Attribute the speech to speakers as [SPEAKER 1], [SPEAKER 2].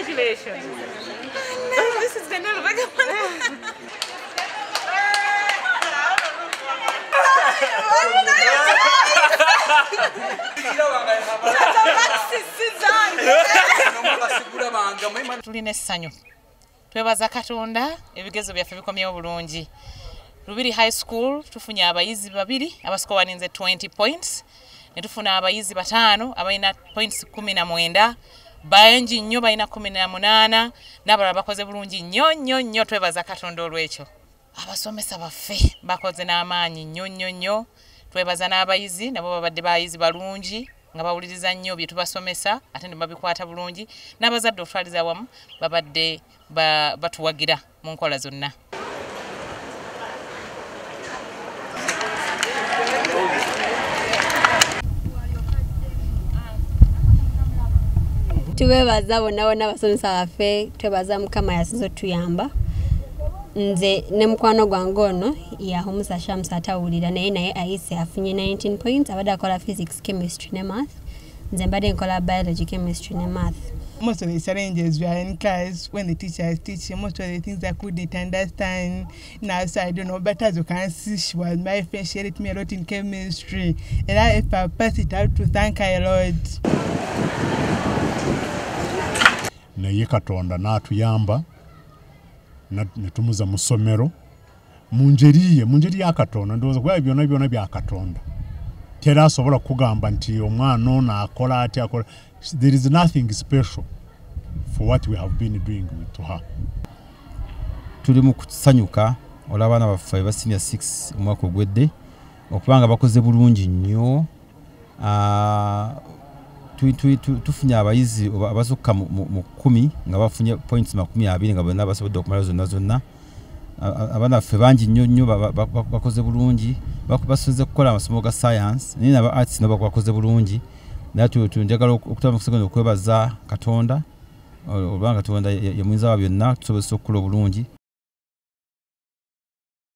[SPEAKER 1] Congratulations. No, this is the tulina essanyu twebaza Katonda ebigezo byaffe bikomyewo bulungi. Lubiri High School tufunye abayizi babiri abaskowaninze 20 points ne tufuna abayizi batano abalina points 19 bangi nnyo balina 18 n'abalala bakoze bulungi nnyo twebaza Katonda olw'ekyo. Abasomesa baffe bakoze n'amaanyi nnyo twebaza n'abayizi nabo babadde bayizi balungi nga bawuliriza nnyo bye tubasomesa ate ne babikwata bulungi n'abazadde okutwaliza awamu babadde batuwagira mu nkola zonna.
[SPEAKER 2] Tubebaza bonna abasomesa baffe twebaza Mukama yasinze otuyamba. Nze ne mukwano gwange ono yahomusa Shamsa atawulira naye ayise afunye 19 points abadde akola physics, chemistry ne math. Nze mbadde nkola biology, chemistry ne math.
[SPEAKER 3] Most of the challenges we are in class when the teacher is teaching, most of the things I couldn't understand. Now, so I don't know, but as you can see, she was my friend. She helped me a lot in chemistry. And I pass it out to thank her a lot.
[SPEAKER 4] Naye Katonda n'atuyamba netumuza mu ssomero mu ngeri ya Katonda ndowooza kuba byonna bya Katonda tera asobola kugamba nti omwana ono akola ati akola. There is nothing special for what we have been doing to her.
[SPEAKER 5] Tuli mu kusanyuka olaba abaana baffe ba senior 6 omwaka ogwedde okubanga bakoze bulungi nnyo. Tufunye abayizi abasukka mu 10 nga bafunye points 20 nga bonna basobodde okumala zonna. Abaana baffe bangi nnyo bakoze bulungi basoze kukola amasomo ga science naye n'aba arts nabo bakoze bulungi. Naye njagala okutama kusekonda okwebaza Katonda olwanga Katonda ye muyinza wa byonna tusobozesa okukola bulungi.